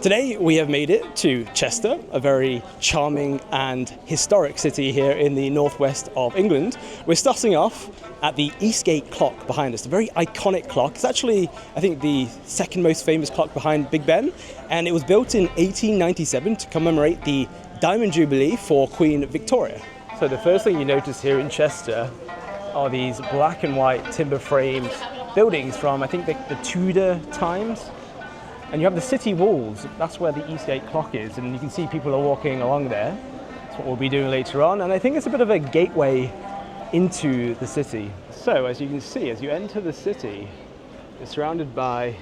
Today we have made it to Chester, a very charming and historic city here in the northwest of England. We're starting off at the Eastgate clock behind us, a very iconic clock. It's actually, I think, the second most famous clock behind Big Ben, and it was built in 1897 to commemorate the Diamond Jubilee for Queen Victoria. So the first thing you notice here in Chester are these black and white timber framed buildings from, I think, the Tudor times. And you have the city walls, that's where the Eastgate clock is, and you can see people are walking along there. That's what we'll be doing later on, and I think it's a bit of a gateway into the city. So, as you can see, as you enter the city, you're surrounded by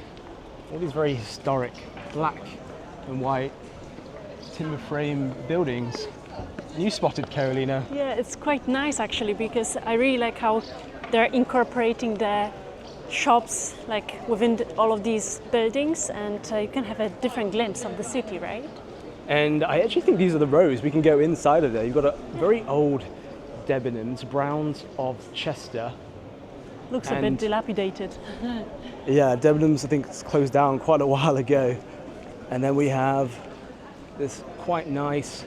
all these very historic black and white timber frame buildings. You spotted, Carolina. Yeah, it's quite nice actually, because I really like how they're incorporating the shops like within all of these buildings, and you can have a different glimpse of the city, right? And I actually think these are the rows. We can go inside of there. You've got a very old Debenhams, Browns of Chester. Looks a bit dilapidated. Yeah, Debenhams I think it's closed down quite a while ago. And then we have this quite nice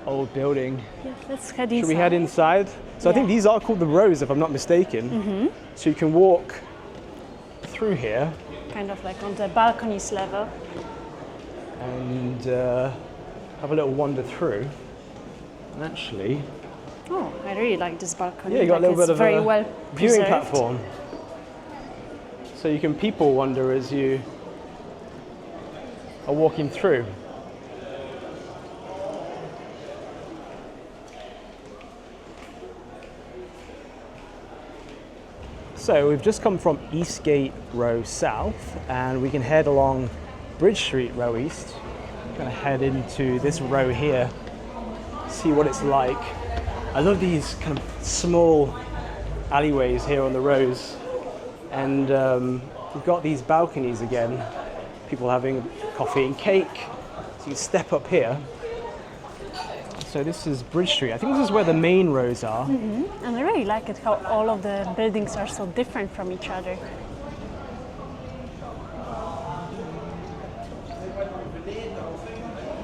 old building. Yeah, let's head inside. Should we head inside? So yeah. I think these are called the rows, if I'm not mistaken. Mm-hmm. So you can walk through here. Kind of like on the balconies level. And have a little wander through. And actually... Oh, I really like this balcony. Yeah, you got a little bit of very a well viewing preserved platform. So you can people wander as you are walking through. So we've just come from Eastgate Row South, and we can head along Bridge Street Row East. Gonna head into this row here, see what it's like. I love these kind of small alleyways here on the rows, and we've got these balconies again, people having coffee and cake. So you step up here. So this is Bridge Street. I think this is where the main rows are. Mm-hmm. And I really like it how all of the buildings are so different from each other.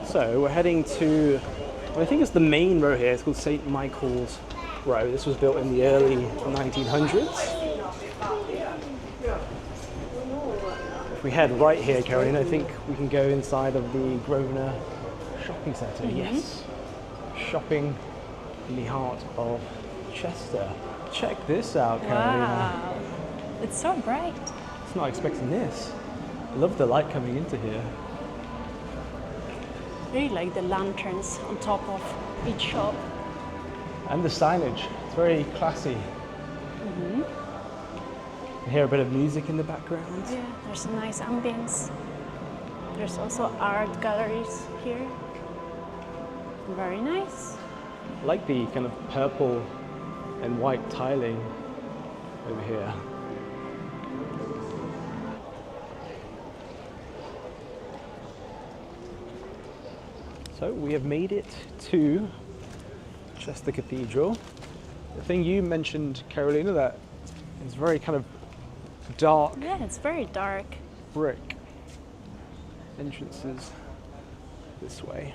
So we're heading to, well, I think it's the main row here. It's called St. Michael's Row. This was built in the early 1900s. If we head right here, Caroline, I think we can go inside of the Grosvenor Shopping Centre. Mm-hmm. Yes. Shopping in the heart of Chester. Check this out, Carolina. Wow, it's so bright. I was not expecting this. I love the light coming into here. I really like the lanterns on top of each shop. And the signage. It's very classy. Mm-hmm. You hear a bit of music in the background. Yeah, there's a nice ambience. There's also art galleries here. Very nice. I like the kind of purple and white tiling over here. So we have made it to Chester Cathedral. The thing you mentioned, Carolina, that it's very kind of dark. Yeah, it's very dark. Brick entrances this way.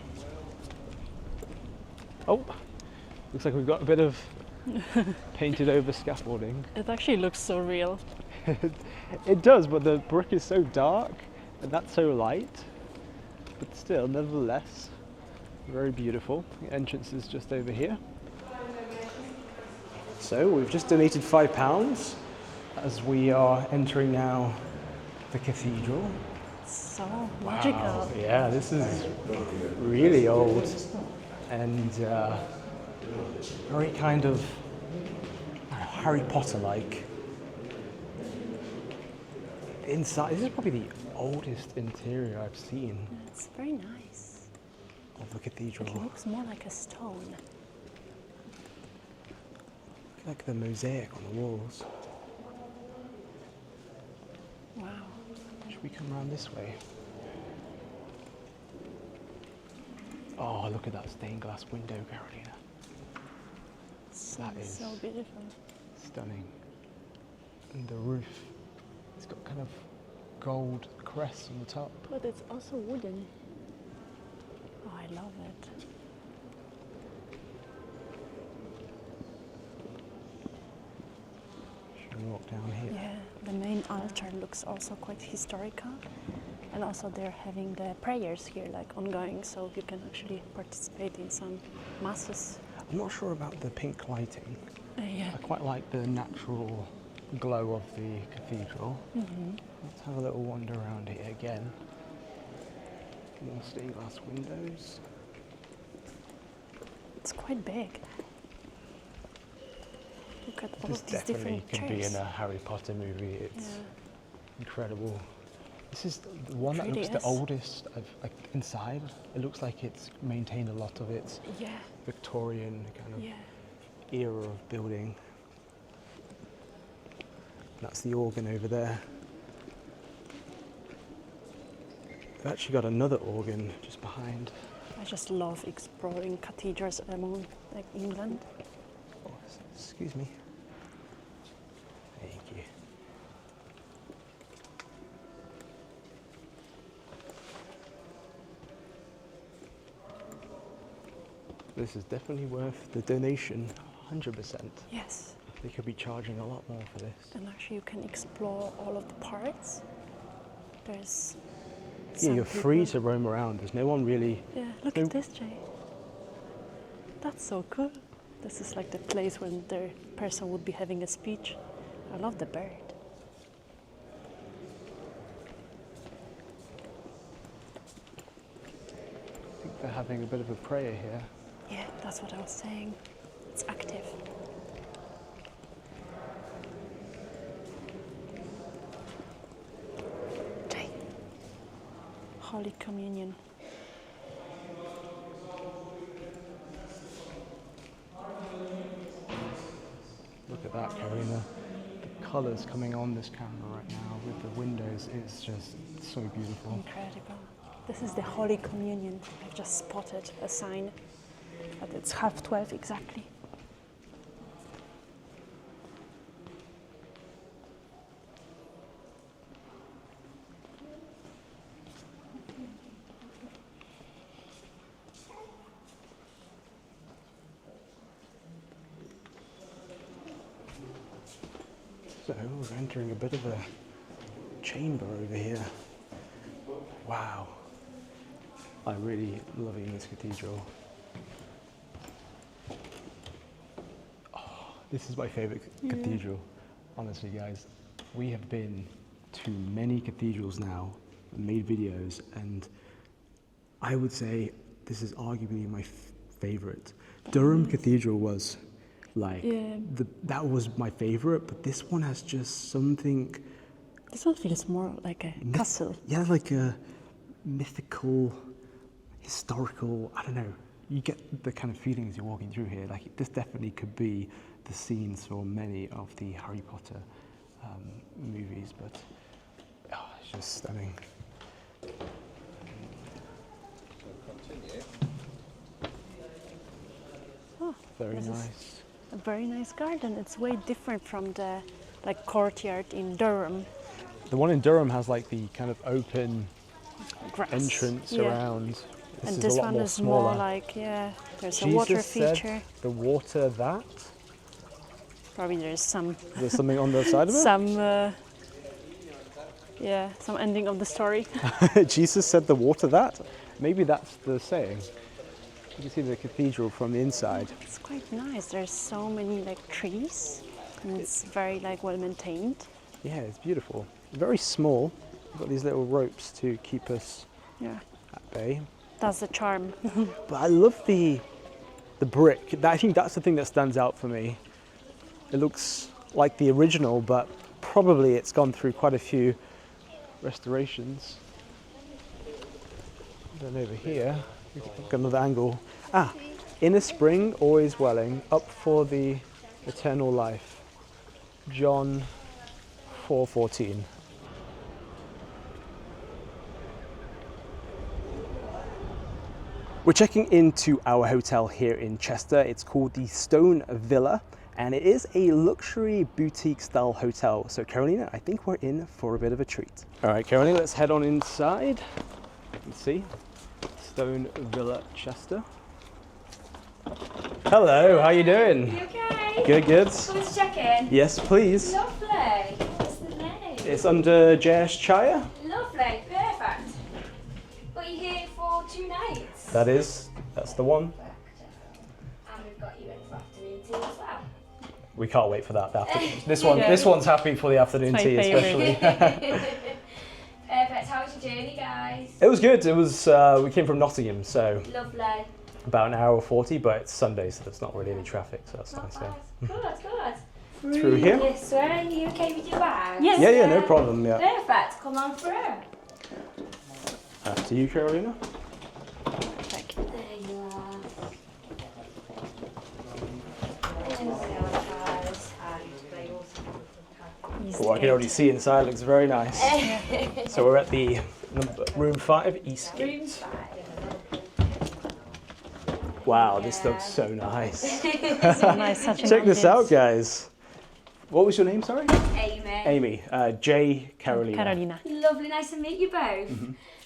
Oh, looks like we've got a bit of painted over scaffolding. It actually looks so real. It does, but the brick is so dark and that's so light. But still, nevertheless, very beautiful. The entrance is just over here. So we've just donated £5 as we are entering now the cathedral. So magical. Wow. Yeah, this is really old. And very kind of Harry Potter-like. Inside, this is probably the oldest interior I've seen. It's very nice. Of the cathedral. It looks more like a stone. Like the mosaic on the walls. Wow. Should we come around this way? Oh, look at that stained glass window, Carolina. That is so beautiful. Stunning. And the roof, it's got kind of gold rests on the top. But it's also wooden. Oh, I love it. Should we walk down here? Yeah, the main altar looks also quite historical. And also they're having the prayers here like ongoing, so you can actually participate in some masses. I'm not sure about the pink lighting. Yeah. I quite like the natural glow of the cathedral. Let's have a little wander around here again. More stained glass windows. It's quite big. Look at all This of these definitely different could be chairs. in a Harry Potter movie. It's Yeah. incredible. This is the one that Really looks the is. oldest like inside. It looks like it's maintained a lot of its Yeah, Victorian kind of yeah. era of building. That's the organ over there. We've actually got another organ just behind. I just love exploring cathedrals among like England. Oh, excuse me. Thank you. This is definitely worth the donation, 100%. Yes, They could be charging a lot more for this. and actually you can explore all of the parts. There's Yeah, some you're free people- to roam around. There's no one really. Yeah, look No- at this, Jay. That's so cool. This is like the place when the person would be having a speech. I love the bird. I think they're having a bit of a prayer here. Yeah, that's what I was saying. It's active. Jay. Holy Communion. Look at that, Karina. The colours coming on this camera right now with the windows is just so beautiful. Incredible. This is the Holy Communion. I've just spotted a sign that it's 12:30 exactly. So we're entering a bit of a chamber over here. Wow. I'm really loving this cathedral. Oh, this is my favourite cathedral, honestly, guys. We have been to many cathedrals now, made videos, and I would say this is arguably my favourite. Durham Cathedral was like, Yeah. that was my favourite, but this one has just something, This one feels more like a castle. yeah, like a mythical, historical, I don't know. You get the kind of feelings you're walking through here. Like, this definitely could be the scenes for many of the Harry Potter movies, but oh, it's just stunning. Oh, Very this is nice. a very nice garden. It's way different from the like courtyard in Durham. The one in Durham has like the kind of open Grass. entrance Yeah. around. This And is this a lot one more is smaller. more like, yeah, there's a Jesus water said feature. the water that. Probably there's some There's something on the side of it. some ending of the story. Jesus said the water that. Maybe that's the saying. You can see the cathedral from the inside. It's quite nice. There's so many like trees, and it's very like well maintained. Yeah, it's beautiful. Very small. We've got these little ropes to keep us Yeah, at bay. that's the charm. But I love the brick. I think that's the thing that stands out for me. It looks like the original, but probably it's gone through quite a few restorations. Then over here, we've got another angle. Ah, in a spring, always welling, up for the eternal life. John 4:14. We're checking into our hotel here in Chester. It's called the Stone Villa, and it is a luxury boutique style hotel. So Carolina, I think we're in for a bit of a treat. All right, Carolina, let's head on inside. You can see Stone Villa Chester. Hello, how you doing? You okay? Good, good. Come to check in. Yes, please. Lovely. What's the name? It's under Jayesh Chaya. Lovely. Perfect. But you're here for 2 nights. That's the one. And we've got you in for afternoon tea as well. We can't wait for that. This one's happy for the afternoon My tea, favourite. especially. Perfect. How was your journey, guys? It was good. It was. We came from Nottingham, so Lovely. about an hour or 40, but it's Sunday, so there's not really any traffic, so that's Not nice. bad. Yeah. Good. Through here? This way. Are you okay with your bag? Yes. Yeah, no problem. Yeah. Perfect. Come on through. After you, Carolina. Perfect. There you are. There we are, guys. Oh, I can already see inside. Looks very nice. So we're at the room 5, Eastgate. Room 5. Wow, this looks so nice. So nice, such an Check this out, ambience. guys. What was your name? Sorry. Amy. Amy. J. Carolina. Carolina. Lovely, nice to meet you both.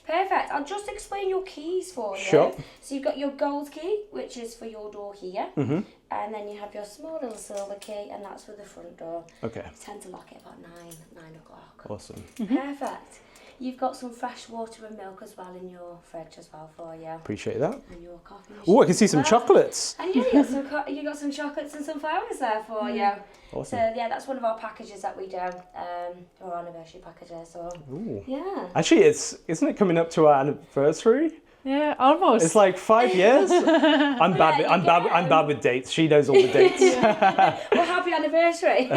Perfect. I'll just explain your keys for you. Sure. So you've got your gold key, which is for your door here, and then you have your small little silver key, and that's for the front door. Okay. We tend to lock it about 9 o'clock. Awesome. Perfect. You've got some fresh water and milk as well in your fridge as well for you, Appreciate that. and your coffee machine. Oh, I can see as some well. chocolates. And yeah, you got some chocolates and some flowers there for you. Awesome. So yeah, that's one of our packages that we do, our anniversary packages. So Ooh. yeah. Actually, isn't it coming up to our anniversary? Yeah, almost. It's like 5 years. I'm bad. There I'm you bad. go. I'm bad with dates. She knows all the dates. Well, happy anniversary.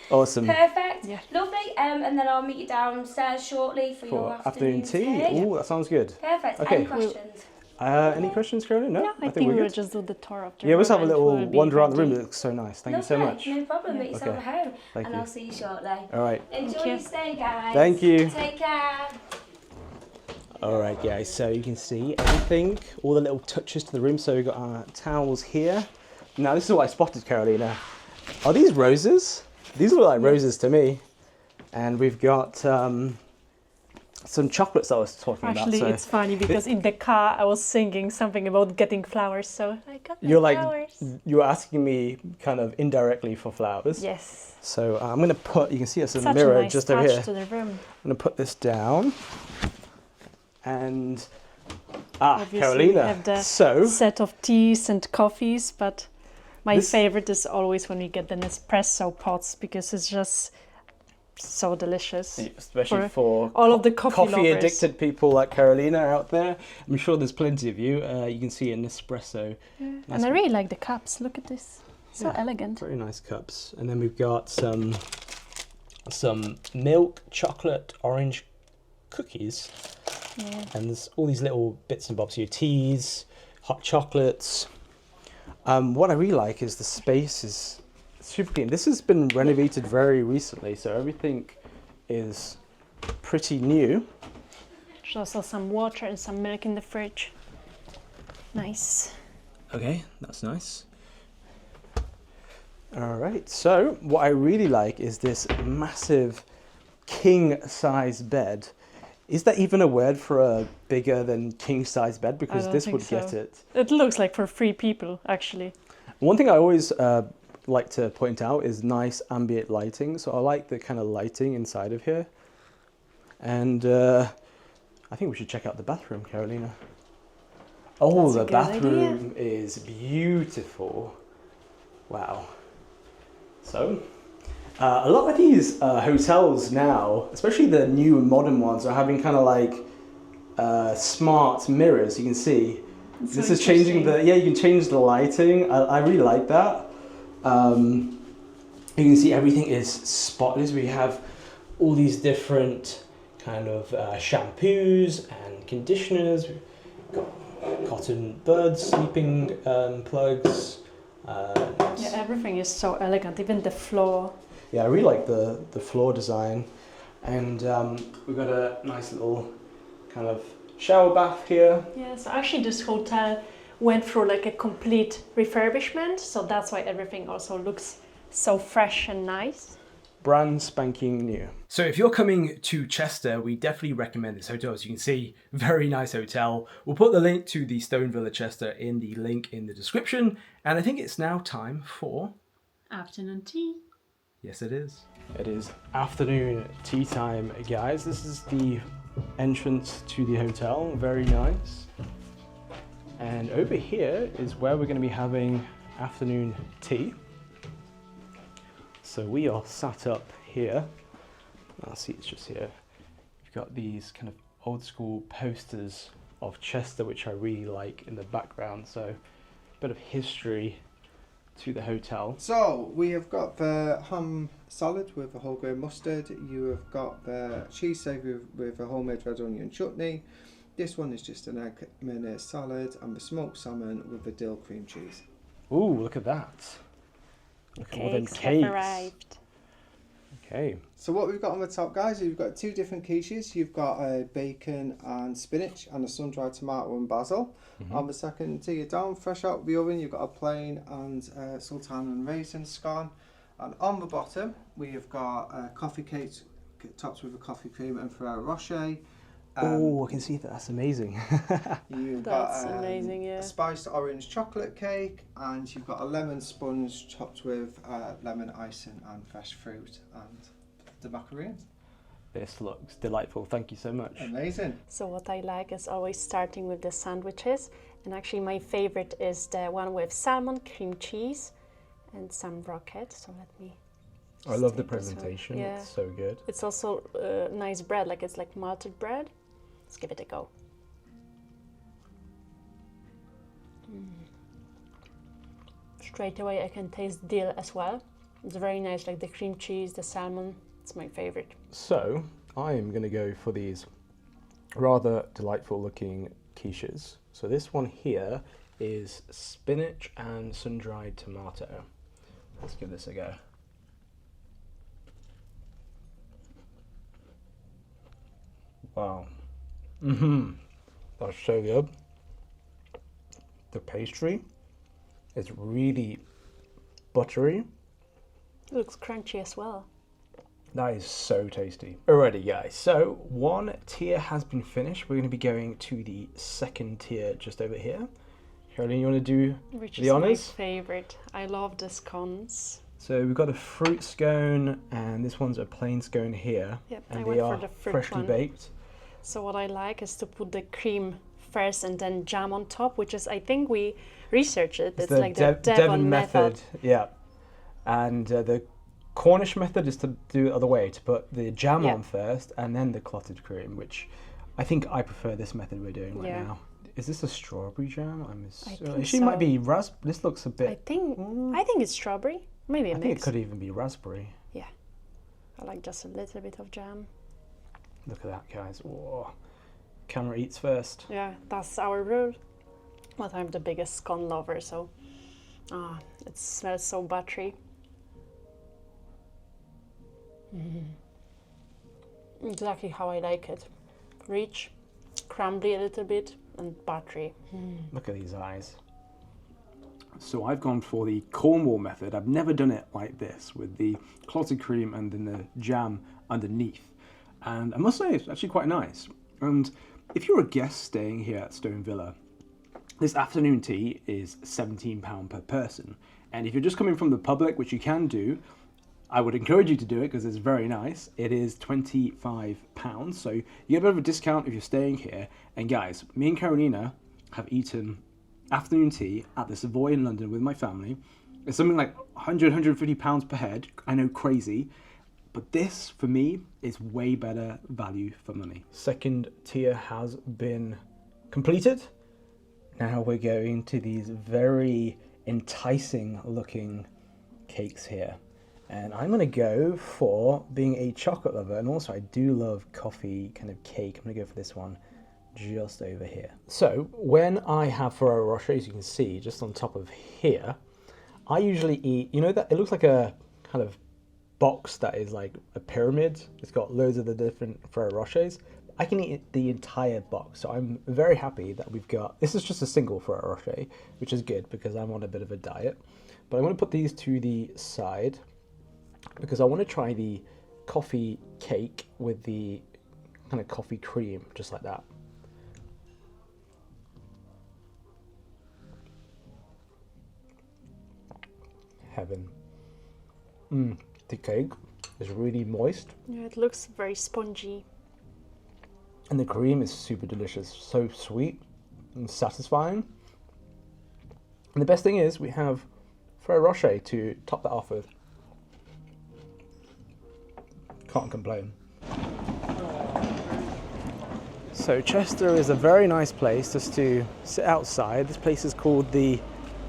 Awesome. Perfect. Yeah. Lovely. And then I'll meet you downstairs shortly for your For afternoon tea. Oh, that sounds good. Perfect. Okay. Any questions? Any questions, Carolina? No, No, I think we're we'll good. just do the tour of the Yeah, let's room have a and little we'll be wander around the room. It ready. looks so nice. Thank you so Lovely. much. No problem. Meet yourself Okay. at home. Thank and you. I'll see you shortly. All right. Enjoy you. your stay, guys. Thank you. Take care. All right, guys. So you can see everything, all the little touches to the room. So we've got our towels here. Now this is what I spotted, Carolina. Are these roses? These look like roses to me. And we've got some chocolates I was talking Actually, about. So it's funny because in the car I was singing something about getting flowers, so I got the you're like flowers. you're asking me kind of indirectly for flowers. Yes. So I'm gonna put. You can see us in the Such mirror a nice just touch over here. to the room. I'm gonna put this down. And Obviously, we Carolina. have the So set of teas and coffees, but my This- favorite is always when we get the Nespresso pots because it's just so delicious. especially for for all of the coffee lovers. addicted people like Carolina out there, I'm sure there's plenty of you. You can see an espresso. Nice And I really like the cups. Look at this. So Yeah. elegant. Very nice cups. And then we've got some milk, chocolate, orange cookies. Yeah. And there's all these little bits and bobs here, teas, hot chocolates. What I really like is the space is super clean. This has been renovated very recently, so everything is pretty new. There's also some water and some milk in the fridge. Nice. Okay, that's nice. All right, so what I really like is this massive king size bed. Is that even a word for a bigger than king size bed? Because don't this think would get so. it. It looks like for 3 people, actually. One thing I always like to point out is nice ambient lighting. So I like the kind of lighting inside of here. And I think we should check out the bathroom, Carolina. Oh, That's a the good bathroom is beautiful. Wow. So, a lot of these hotels now, especially the new and modern ones, are having kind of like smart mirrors. You can see It's this so is changing interesting. you can change the lighting. I really like that. You can see everything is spotless. We have all these different kind of shampoos and conditioners. We've got cotton buds, sleeping plugs. Yeah, everything is so elegant, even the floor. Yeah, I really like the floor design. And we've got a nice little kind of shower bath here. Yeah, so actually this hotel went through like a complete refurbishment, so that's why everything also looks so fresh and nice. Brand spanking new. So if you're coming to Chester, we definitely recommend this hotel. As you can see, very nice hotel. We'll put the link to the Stone Villa Chester in the link in the description. And I think it's now time for... Afternoon tea. Yes, it is. It is afternoon tea time, guys. This is the entrance to the hotel. Very nice. And over here is where we're going to be having afternoon tea. So we are sat up here. Our seat's just here. We've got these kind of old school posters of Chester, which I really like in the background. So a bit of history to the hotel. So we have got the ham salad with a whole grain mustard. You have got the cheese savoury with a homemade red onion chutney. This one is just an egg mayonnaise salad, and the smoked salmon with the dill cream cheese. Ooh, look at that. Look at all them cakes. Have arrived. Okay. So what we've got on the top, guys, you've got two different quiches. You've got a bacon and spinach and a sun-dried tomato and basil. On the second tier down, fresh out of the oven, you've got a plain and sultan and raisin scone. And on the bottom, we have got coffee cakes topped with a coffee cream and Ferrero Rocher. Oh, I can see that. That's amazing. You've That's got amazing, yeah. a spiced orange chocolate cake, and you've got a lemon sponge topped with lemon icing and fresh fruit and the macaroons. This looks delightful. Thank you so much. Amazing. So what I like is always starting with the sandwiches, and actually my favorite is the one with salmon, cream cheese, and some rocket. So let me. I love the take this one. presentation. Yeah. It's so good. It's also nice bread, like it's like malted bread. Let's give it a go. Straight away I can taste dill as well. It's very nice, like the cream cheese, the salmon. It's my favorite. So I am going to go for these rather delightful looking quiches. So this one here is spinach and sun-dried tomato. Let's give this a go. Wow. That's so good. The pastry is really buttery. It looks crunchy as well. That is so tasty. Alrighty guys, so one tier has been finished. We're going to be going to the second tier just over here. Caroline, you want to do Which the is honours? my favorite. I love the scones. So we've got a fruit scone, and this one's a plain scone here. Yep, and I they went are for the fruit freshly one. baked. So what I like is to put the cream first and then jam on top, which is, I think we researched it. It's the like the Devon method. Yeah. And the Cornish method is to do it the other way, to put the jam Yeah. on first and then the clotted cream, which I think I prefer this method we're doing right Yeah. now. Is this a strawberry jam? I think Actually, it might so. be raspberry. This looks a bit. I think it's strawberry. Maybe a I think it mix. could even be raspberry. Yeah. I like just a little bit of jam. Look at that, guys. Whoa. Camera eats first. Yeah, that's our rule. But I'm the biggest scone lover, so it smells so buttery. Exactly how I like it. Rich, crumbly a little bit, and buttery. Look at these eyes. So I've gone for the Cornwall method. I've never done it like this, with the clotted cream and then the jam underneath. And I must say, it's actually quite nice. And if you're a guest staying here at Stone Villa, this afternoon tea is £17 per person. And if you're just coming from the public, which you can do, I would encourage you to do it because it's very nice. It is £25. So you get a bit of a discount if you're staying here. And guys, me and Carolina have eaten afternoon tea at the Savoy in London with my family. It's something like £100, £150 per head. I know, crazy. But this, for me, is way better value for money. Second tier has been completed. Now we're going to these very enticing looking cakes here. And I'm going to go for being a chocolate lover. And also I do love coffee kind of cake. I'm going to go for this one just over here. So when I have Ferrero Rocher, as you can see, just on top of here, I usually eat, you know, that it looks like a kind of box that is like a pyramid. It's got loads of the different Ferrero Rochers. I can eat the entire box. So I'm very happy that we've got, this is just a single Ferrero Rocher, which is good because I'm on a bit of a diet. But I'm going to put these to the side because I want to try the coffee cake with the kind of coffee cream, just like that. Heaven. The cake is really moist. Yeah, it looks very spongy. And the cream is super delicious, so sweet and satisfying. And the best thing is we have Ferrero Rocher to top that off with. Can't complain. So Chester is a very nice place just to sit outside. This place is called the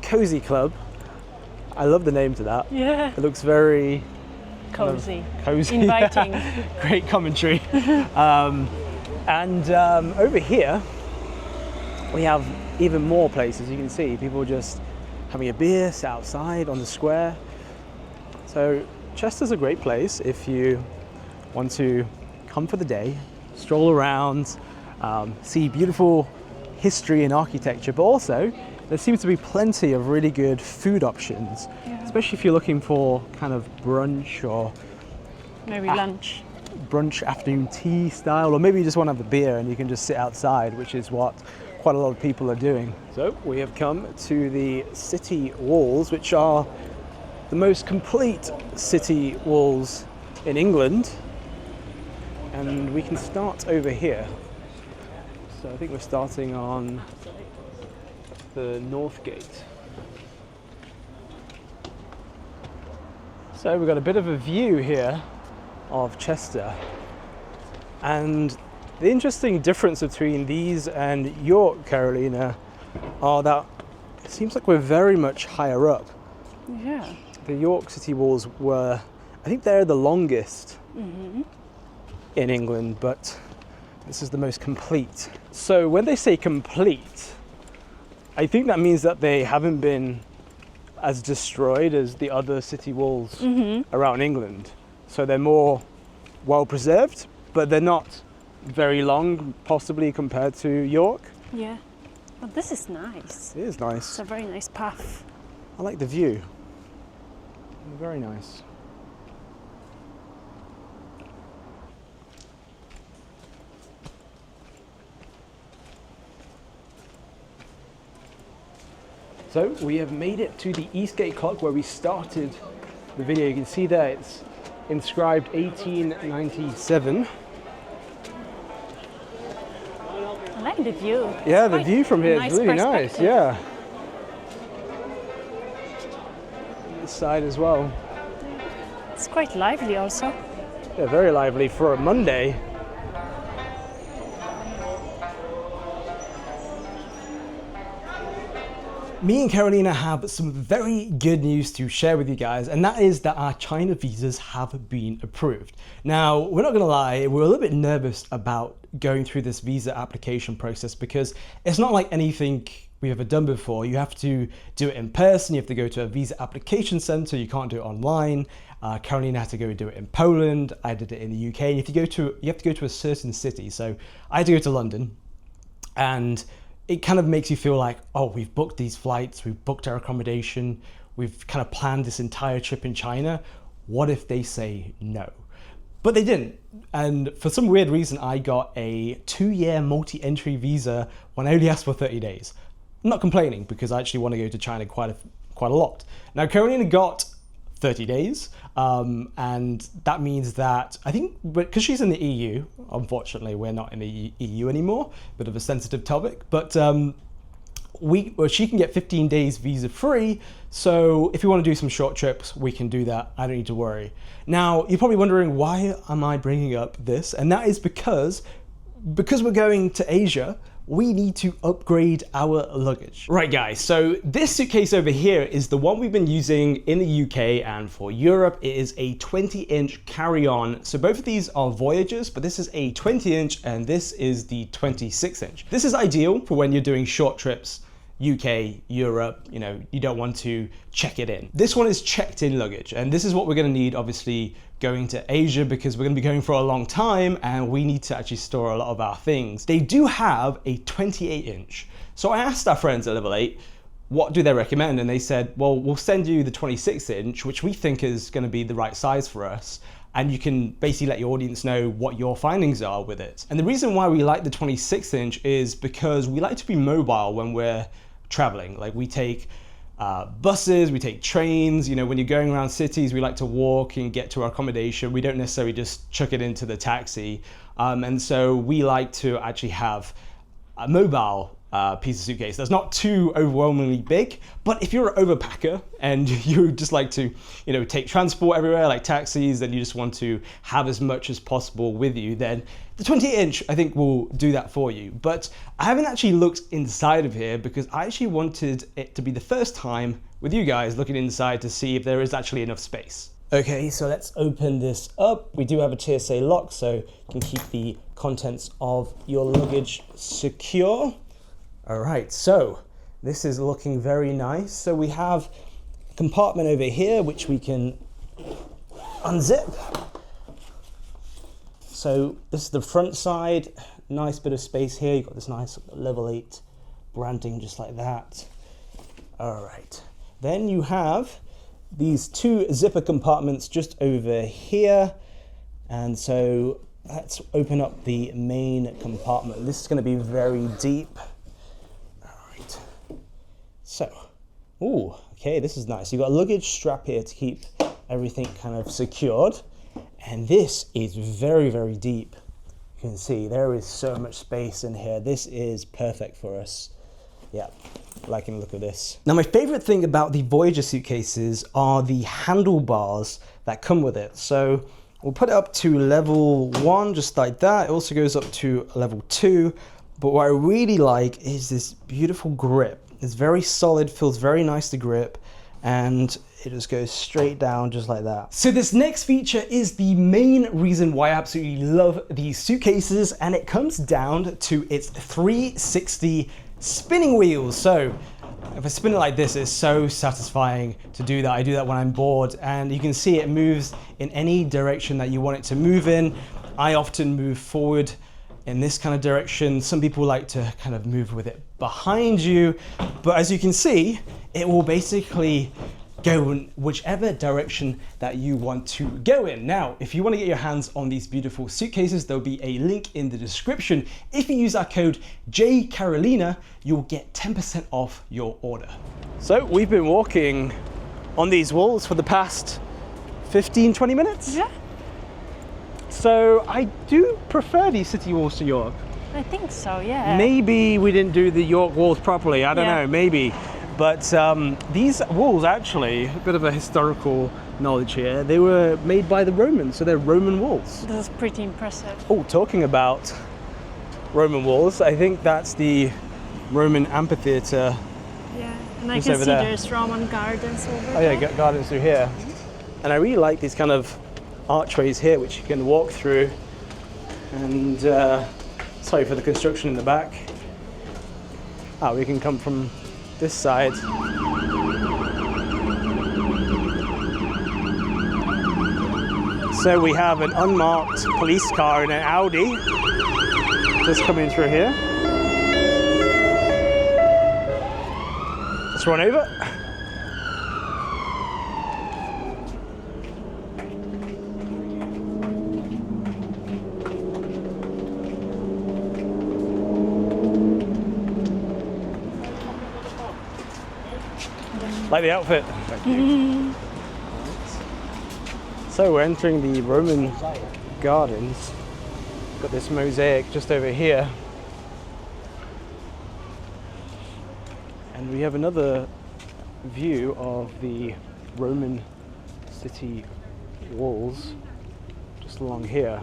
Cozy Club. I love the name to that. Yeah. It looks very Cozy. Cozy. Inviting. Great commentary. And over here, we have even more places. You can see people just having a beer, sit outside on the square. So Chester's a great place if you want to come for the day, stroll around, see beautiful history and architecture, but also there seems to be plenty of really good food options, especially if you're looking for kind of brunch or Maybe lunch. brunch afternoon tea style, or maybe you just want to have a beer and you can just sit outside, which is what quite a lot of people are doing. So we have come to the city walls, which are the most complete city walls in England, and we can start over here. So I think we're starting on the North Gate. So we've got a bit of a view here of Chester, and the interesting difference between these and York, Carolina, are that it seems like we're very much higher up. Yeah. The York city walls were, I think they're the longest in England, but this is the most complete. So when they say complete, I think that means that they haven't been as destroyed as the other city walls around England. So they're more well preserved, but they're not very long, possibly compared to York. Yeah. But this is nice. It is nice. It's a very nice path. I like the view. Very nice. So we have made it to the Eastgate Clock where we started the video. You can see there it's inscribed 1897. I like the view. Yeah, It's the quite view from here nice is really nice. perspective. Yeah. This side as well. It's quite lively also. Yeah, very lively for a Monday. Me and Carolina have some very good news to share with you guys, and that is that our China visas have been approved. Now, we're not gonna lie, we're a little bit nervous about going through this visa application process because it's not like anything we've ever done before. You have to do it in person, you have to go to a visa application center, you can't do it online. Carolina had to go and do it in Poland, I did it in the UK. You have to go to a certain city. So I had to go to London, and it kind of makes you feel like, oh, we've booked these flights, we've booked our accommodation, we've kind of planned this entire trip in China. What if they say no? But they didn't. And for some weird reason, I got a 2-year multi-entry visa when I only asked for 30 days. I'm not complaining because I actually want to go to China quite a lot. Now, Carolina got 30 days, and that means that I think because she's in the EU, unfortunately we're not in the EU anymore, bit of a sensitive topic, but she can get 15 days visa free, so if you want to do some short trips we can do that. I don't need to worry. Now you're probably wondering, why am I bringing up this? And that is because we're going to Asia, we need to upgrade our luggage. Right guys, so this suitcase over here is the one we've been using in the UK, and for Europe it is a 20-inch carry-on. So both of these are Voyagers, but this is a 20-inch and this is the 26-inch. This is ideal for when you're doing short trips, UK, Europe, you don't want to check it in. This one is checked in luggage, and this is what we're gonna need obviously going to Asia because we're going to be going for a long time and we need to actually store a lot of our things. They do have a 28-inch. So I asked our friends at Level 8, what do they recommend? And they said, well, we'll send you the 26-inch, which we think is going to be the right size for us. And you can basically let your audience know what your findings are with it. And the reason why we like the 26-inch is because we like to be mobile when we're traveling. Like we take buses, we take trains, you know, when you're going around cities, we like to walk and get to our accommodation. We don't necessarily just chuck it into the taxi. And so we like to actually have a mobile piece of suitcase that's not too overwhelmingly big, but if you're an overpacker and you just like to, you know, take transport everywhere like taxis, and you just want to have as much as possible with you, then the 28-inch I think will do that for you. But I haven't actually looked inside of here because I actually wanted it to be the first time with you guys looking inside to see if there is actually enough space. Okay, so let's open this up. We do have a TSA lock, so you can keep the contents of your luggage secure. All right, so this is looking very nice. So we have a compartment over here which we can unzip. So this is the front side, nice bit of space here. You've got this nice Level 8 branding just like that. All right, then you have these two zipper compartments just over here. And so let's open up the main compartment. This is going to be very deep. So, ooh, okay, this is nice. You've got a luggage strap here to keep everything kind of secured. And this is very, very deep. You can see there is so much space in here. This is perfect for us. Yeah, liking the look of this. Now, my favorite thing about the Voyager suitcases are the handlebars that come with it. So we'll put it up to level 1, just like that. It also goes up to level 2. But what I really like is this beautiful grip. It's very solid, feels very nice to grip, and it just goes straight down just like that. So this next feature is the main reason why I absolutely love these suitcases, and it comes down to its 360 spinning wheels. So if I spin it like this, it's so satisfying to do that. I do that when I'm bored, and you can see it moves in any direction that you want it to move in. I often move forward in this kind of direction. Some people like to kind of move with it behind you, but as you can see, it will basically go in whichever direction that you want to go in. Now, if you want to get your hands on these beautiful suitcases, there'll be a link in the description. If you use our code JCarolina, you'll get 10% off your order. So we've been walking on these walls for the past 15-20 minutes. Yeah, So I do prefer these city walls to York. I think so, yeah. Maybe we didn't do the York walls properly, I don't know, maybe. But these walls actually, a bit of a historical knowledge here, they were made by the Romans, so they're Roman walls. This is pretty impressive. Oh, talking about Roman walls, I think that's the Roman amphitheatre. Yeah, and I Just can over see there. there's Roman gardens over Oh there. yeah, gardens through here. And I really like these kind of archways here, which you can walk through. And sorry for the construction in the back. We can come from this side. So we have an unmarked police car and an Audi just coming through here. Let's run over. Like the outfit. Thank you. So we're entering the Roman gardens. Got this mosaic just over here. And we have another view of the Roman city walls just along here.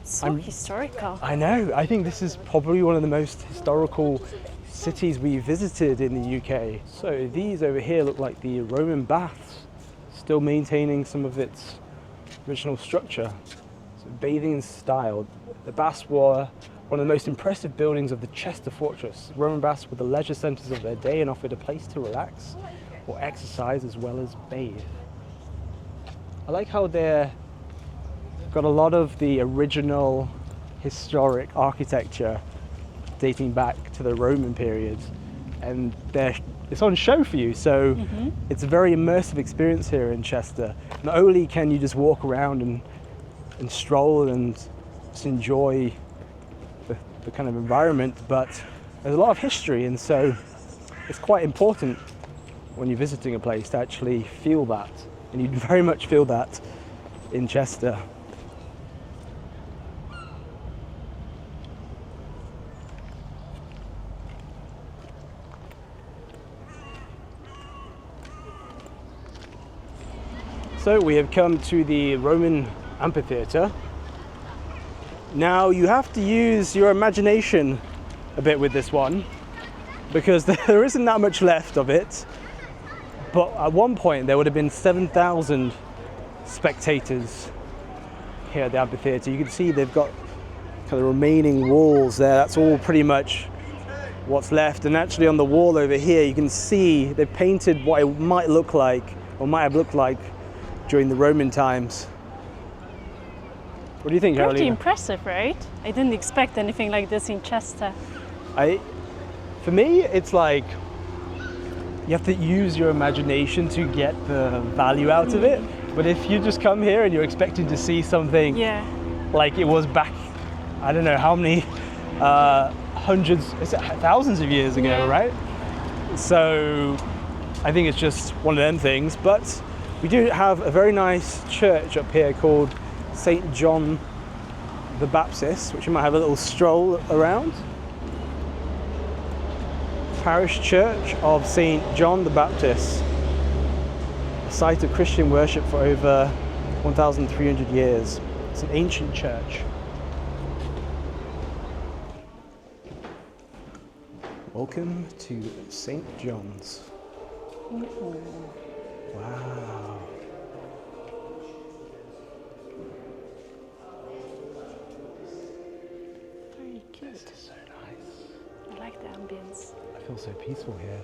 So historical. I know, I think this is probably one of the most historical cities we visited in the UK. So these over here look like the Roman baths, still maintaining some of its original structure. So bathing in style. The baths were one of the most impressive buildings of the Chester Fortress. Roman baths were the leisure centers of their day and offered a place to relax or exercise as well as bathe. I like how they're got a lot of the original historic architecture dating back to the Roman period, and it's on show for you, so it's a very immersive experience here in Chester. Not only can you just walk around and stroll and just enjoy the kind of environment, but there's a lot of history, and so it's quite important when you're visiting a place to actually feel that, and you very much feel that in Chester. So we have come to the Roman amphitheatre. Now you have to use your imagination a bit with this one, because there isn't that much left of it. But at one point there would have been 7,000 spectators here at the amphitheatre. You can see they've got kind of remaining walls there. That's all pretty much what's left. And actually on the wall over here you can see they've painted what it might look like, or might have looked like, during the Roman times. What do you think, Pretty Carolina? impressive, right? I didn't expect anything like this in Chester. For me, it's like you have to use your imagination to get the value out of it. But if you just come here and you're expecting to see something Yeah. like it was back, I don't know how many hundreds, thousands of years ago, Yeah. right? So I think it's just one of them things. But we do have a very nice church up here called St. John the Baptist, which you might have a little stroll around. Parish Church of St. John the Baptist, a site of Christian worship for over 1,300 years. It's an ancient church. Welcome to St. John's. Wow. Very cute. This is so nice. I like the ambience. I feel so peaceful here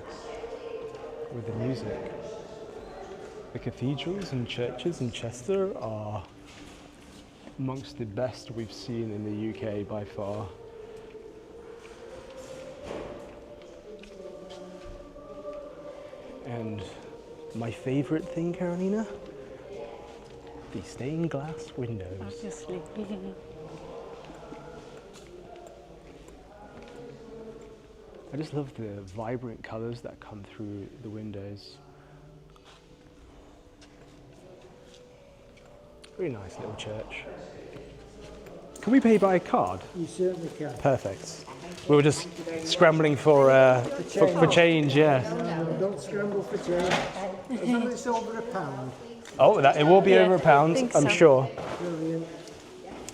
with the music. The cathedrals and churches in Chester are amongst the best we've seen in the UK by far. And my favourite thing, Carolina, the stained glass windows. Obviously. I just love the vibrant colours that come through the windows. Very nice little church. Can we pay by card? You certainly can. Perfect. We were just scrambling for change, yeah. Don't scramble for change. As long as it's over £1. Oh, it will be Yeah, over I £1, think I'm so. sure. Brilliant.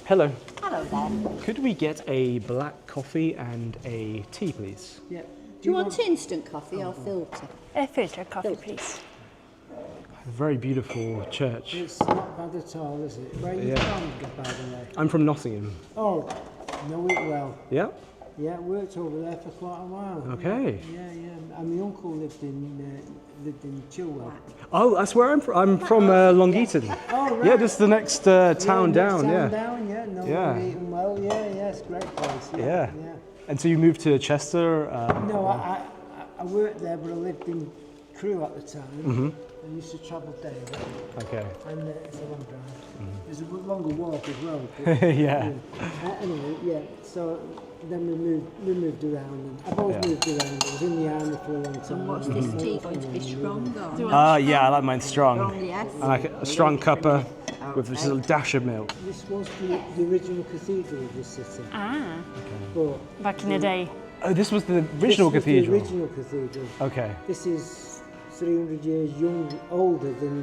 Hello. Hello there. Could we get a black coffee and a tea, please? Yeah. Do you want instant coffee or filter? A filter coffee, please. A very beautiful church. It's not bad at all, is it? Where are you Yeah. from, by the way? I'm from Nottingham. Oh, know it well. Yeah? Yeah, worked over there for quite a while. Okay. Yeah, yeah. And my uncle lived in Chilwell. Oh, that's where I'm from. I'm from Long Eaton. Oh, right. Yeah, just the next town down, Town yeah. down, yeah. No, Yeah. Eaton well, yeah, it's a great place. Yeah. Yeah. And so you moved to Chester? No, I worked there, but I lived in Crewe at the time. I used to travel daily, Okay. and it's a long drive. It's a longer walk as well. But, Yeah. Anyway, yeah. So then we moved around. And I've always Yeah. moved around. I was in the army for a long time. And what's this tea going to be strong or? Yeah, I like mine strong. Strong, yes. I like a strong cuppa with just a dash of milk. This was the original cathedral of this city. Ah, But back in the day. Oh, this was the original this was cathedral? The original cathedral. Okay. This is 300 years older than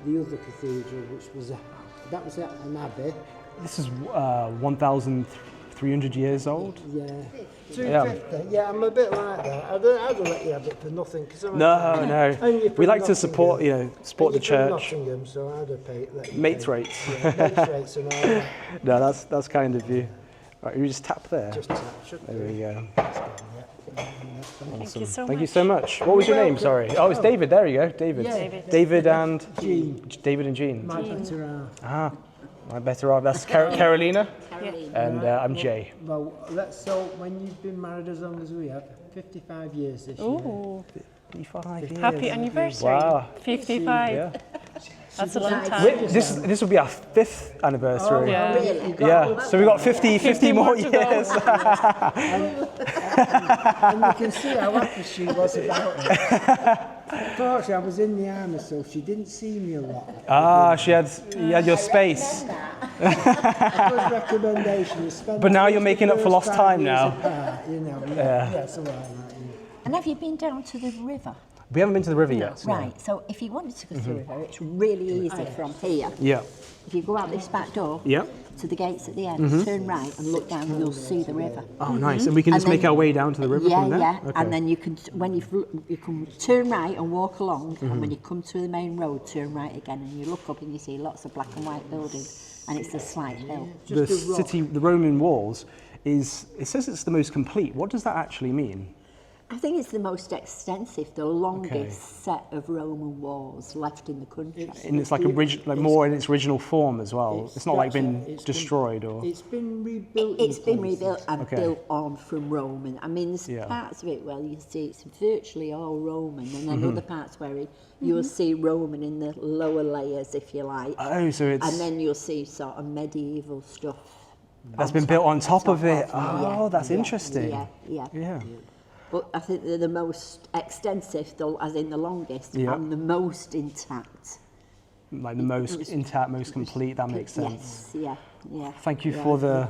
the other cathedral, which was that was an abbey. This is 1,300 years old? Yeah. 250. Yeah, I'm a bit like that. I don't let you have it for nothing. Cause I'm No, and no. you're We from like to support, Nottingham. support the And you're from church. Nottingham, so I'd have let you Mates pay. rates. Yeah, mates rates and all that. No, that's kind of you. Right, you just tap there. Just tap. Should There we go. Thank you so Thank much. you so much. What was your name? Sorry. Oh, it's David. There you go. David. Yeah. David. David and Jean. David and Jean. My better half. Ah, I better off. That's Carolina, Caroline. and I'm Jay. Well, so when you've been married as long as we have, 55 years this year. Ooh, 55 years. happy anniversary. Wow. 55. Yeah. That's a long Nice. time. This will be our 5th anniversary. Yeah. Really? Yeah, so we've got 50 more more to go. years. And you can see how happy she was about it. Unfortunately, I was in the army, so she didn't see me a lot. You had your space. A good recommendation is spend But now at you're least making the up for first lost 5 time years now. apart, you know, yeah, so like that, And have you been down to the river? We haven't been to the river yet. so- Right, so if you wanted to go to the river, it's really easy from here. Yeah. If you go out this back door Yeah. to the gates at the end, turn right and look down and you'll see the river. Oh, nice. And we can And just make then- our way down to the river yeah, from there? yeah. Okay. And then you can, when you can turn right and walk along, and when you come to the main road, turn right again, and you look up and you see lots of black and white buildings, and it's a slight hill. the city, the Roman walls, it says it's the most complete. What does that actually mean? I think it's the most extensive, the longest set of Roman walls left in the country. And it's like more in its original form as well. It's not like been it's destroyed or. It's been rebuilt. It's in been places. rebuilt and Okay. built on from Roman. I mean, there's Yeah. parts of it where you see it's virtually all Roman, and then other parts where you'll see Roman in the lower layers, if you like. Oh, so it's And then you'll see sort of medieval stuff. that's been built on top of it. Yeah, Oh, that's yeah, interesting. Yeah. Yeah. But I think they're the most extensive, as in the longest, Yeah. and the most intact. Like the most intact, most complete. That makes sense. Yes, yeah. Thank you for the.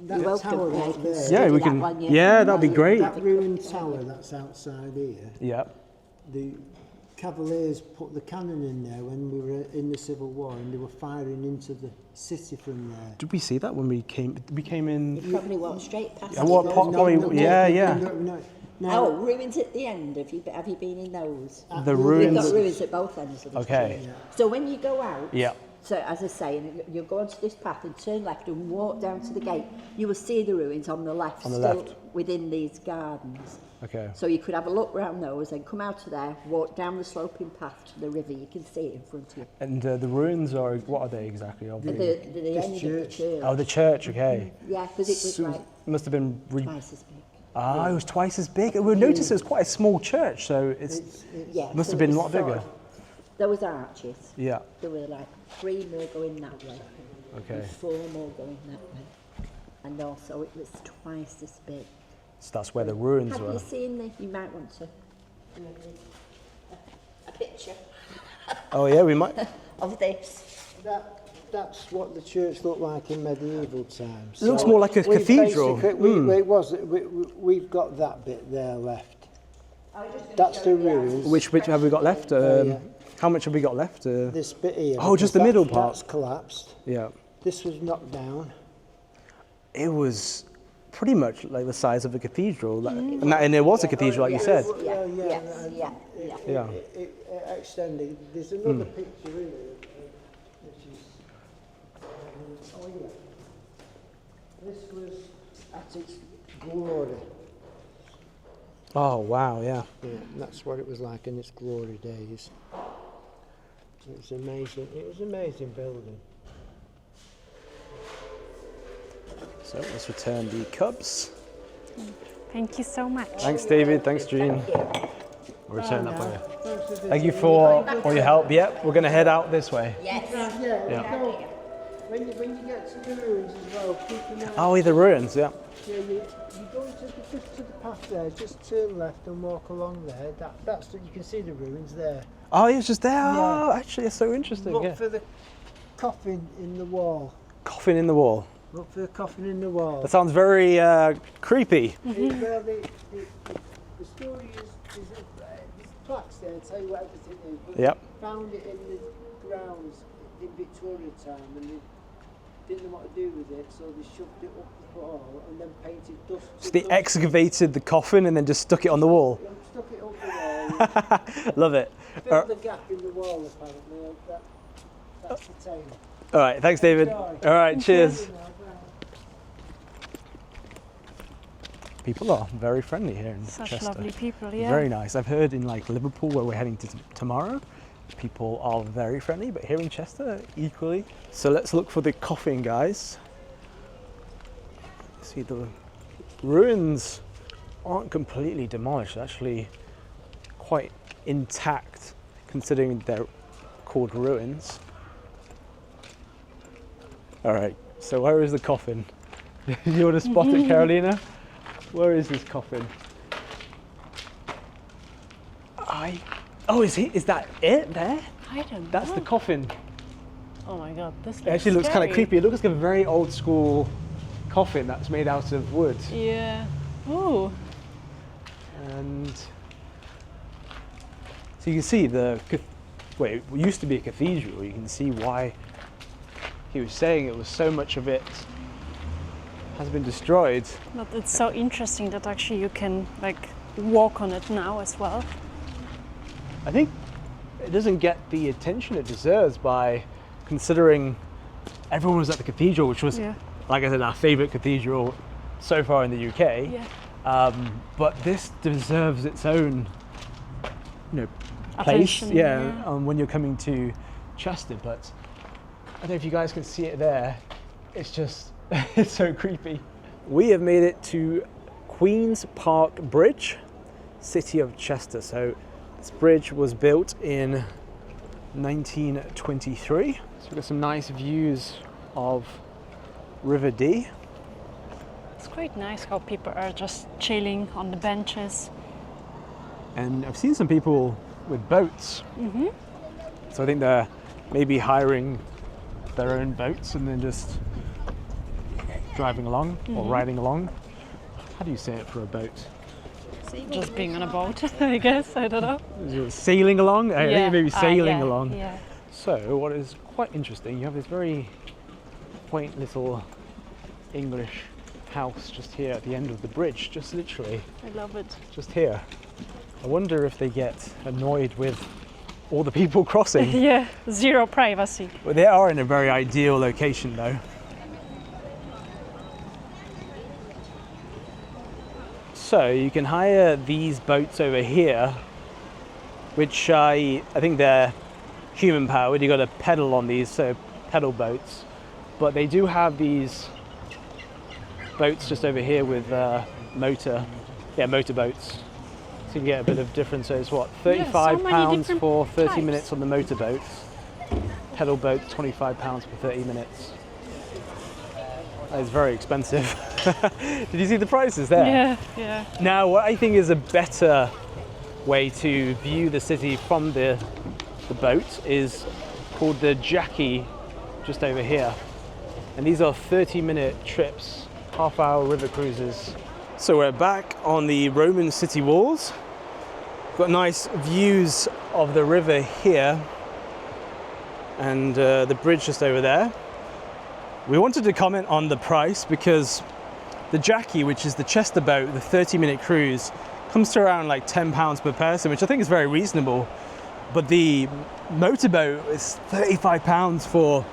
That You're tower welcome. right there, Yeah, we that can. one, yeah. Yeah, that'd be great. that ruined tower that's outside here, Yeah. the Cavaliers put the cannon in there when we were in the Civil War, and they were firing into the city from there. Did we see that when we came? We came in. You probably walk straight past Yeah, it. what though. probably? Yeah. No, Oh, ruins at the end. Have you been in those? The We've ruins. got ruins at both ends of the Okay. street. So when you go out, Yeah. so as I say, and you go onto this path and turn left and walk down to the gate, you will see the ruins on the left, On the still left. within these gardens. Okay. So you could have a look round those and come out of there, walk down the sloping path to the river. You can see it in front of you. And the ruins are what are they exactly? Of The the, end of the church. oh, the church. Okay. Yeah, because it was So like it must have been. twice as big. It was twice as big. We noticed it was quite a small church, so it's Yeah, must so have been a it lot was bigger. sort of- There was arches. Yeah. There were like 3 more going that way. Okay. And 4 more going that way. And also it was twice as big. So that's where the ruins Have were. you seen the, you might want to, a picture Oh yeah, we might. of this. That's what the church looked like in medieval times. It looks more like a we cathedral. basically- we've got that bit there left. That's the ruins. Which have we got left? Yeah. How much have we got left? This bit here. Oh, just the because middle part. That's collapsed. Yeah. This was knocked down. It was pretty much like the size of a cathedral, and it was a cathedral, like you said. Yeah, yeah, yes, and yeah. Yeah. It extended. There's another picture in it, which is. Oh yeah. This was at its glory. Oh wow, yeah. Yeah, and that's what it was like in its glory days. It was amazing. It was an amazing building. So let's return the cups. Thank you so much. Thanks, David. Thanks, Jean. We'll return that for you. Thanks for Thank you for all your help. Yep, we're going to head out this way. Yes. Yeah. Go. When you get to the ruins as well, keep an eye. Oh, the ruins, yeah. Yeah, you go just to the path there. Just turn left and walk along there. That's you can see the ruins there. Oh, it's just there. Yeah. Oh, actually, it's so interesting. Look Yeah. for the coffin in the wall. Coffin in the wall. Look for the coffin in the wall. That sounds very creepy. Well, the story is there's plaques there tell you what everything is. But Yep. they found it in the grounds in Victorian time, and they didn't know what to do with it, so they shoved it up the wall and then painted dust. So they excavated the coffin and then just stuck it on the wall. Stuck it up the wall. Love it. Filled the gap in the wall apparently. That's the tale. All right, thanks, David. All right, cheers. People are very friendly here in Such Chester. lovely people, yeah. Very nice. I've heard in like Liverpool, where we're heading to tomorrow, people are very friendly, but here in Chester, equally. So let's look for the coffin, guys. See, the ruins aren't completely demolished, actually quite intact, considering they're called ruins. All right, so where is the coffin? Do you want to spot it, Carolina? Where is this coffin? Oh, is that it there? I don't know. That's the coffin. Oh my god, this It actually looks kind of scary. creepy. It looks like a very old school coffin that's made out of wood. Yeah. Ooh. And so you can see it used to be a cathedral. You can see why he was saying it was so much of it has been destroyed. But it's so interesting that actually you can like walk on it now as well. I think it doesn't get the attention it deserves by considering everyone was at the cathedral, which was, like I said, our favourite cathedral so far in the UK. Yeah. But this deserves its own, place. Attention, When you're coming to Chester. But I don't know if you guys can see it there. It's just, it's so creepy. We have made it to Queen's Park Bridge, City of Chester. So this bridge was built in 1923. So we've got some nice views of River Dee. It's quite nice how people are just chilling on the benches. And I've seen some people with boats. Mm-hmm. So I think they're maybe hiring their own boats and then just driving along or riding along. How do you say it for a boat? Just being on a boat, I guess. I don't know. Is it sailing along? I think maybe sailing along. Yeah. So what is quite interesting, you have this very quaint little English house just here at the end of the bridge, just literally I love it. just here. I wonder if they get annoyed with all the people crossing. Yeah, zero privacy. Well, they are in a very ideal location though. So you can hire these boats over here, which I think they're human powered. You got to pedal on these, so pedal boats. But they do have these boats just over here with motor boats. So you can get a bit of difference. So it's what, £35 for 30 types. minutes on the motor boats. Pedal boat, £25 for 30 minutes. That is very expensive. Did you see the prices there? Yeah. Now, what I think is a better way to view the city from the boat is called the Jackie, just over here. And these are 30-minute trips, half-hour river cruises. So we're back on the Roman city walls. Got nice views of the river here and the bridge just over there. We wanted to comment on the price because the Jackie, which is the Chester boat, the 30-minute cruise, comes to around like £10 per person, which I think is very reasonable. But the motorboat is £35 for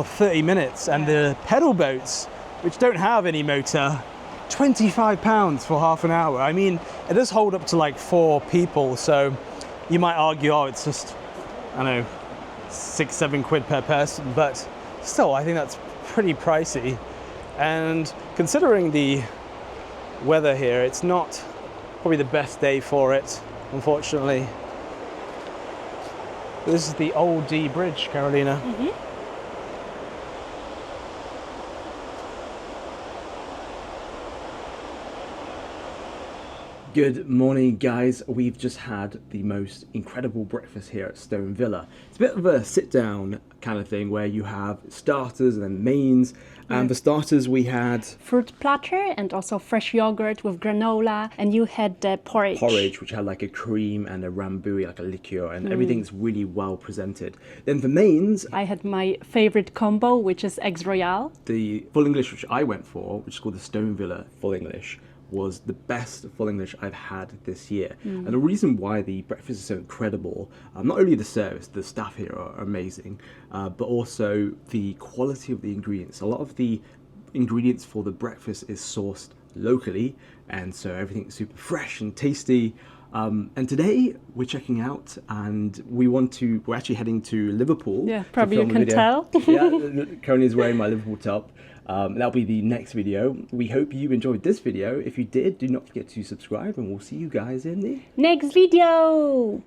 30 minutes, and the pedal boats, which don't have any motor, £25 for half an hour. I mean, it does hold up to like 4 people, so you might argue, oh, it's just, I don't know, £6-7 per person, but still, I think that's pretty pricey. And considering the weather here, it's not probably the best day for it, unfortunately. This is the Old Dee Bridge, Carolina. Mm-hmm. Good morning, guys. We've just had the most incredible breakfast here at Stone Villa. It's a bit of a sit-down kind of thing where you have starters and then mains. And for starters, we had Fruit platter and also fresh yogurt with granola, and you had the porridge. which had like a cream and a rambouille, like a liqueur, and everything's really well presented. Then for mains, I had my favorite combo, which is eggs royale. the full English, which I went for, which is called the Stone Villa Full English, was the best full English I've had this year. And the reason why the breakfast is so incredible, not only the service, the staff here are amazing, but also the quality of the ingredients. A lot of the ingredients for the breakfast is sourced locally, and so everything's super fresh and tasty. And today we're checking out, and we're actually heading to Liverpool. Yeah, to probably you film a can video. tell. Yeah, Coney is wearing my Liverpool top. That'll be the next video. We hope you enjoyed this video. If you did, do not forget to subscribe, and we'll see you guys in the Next video!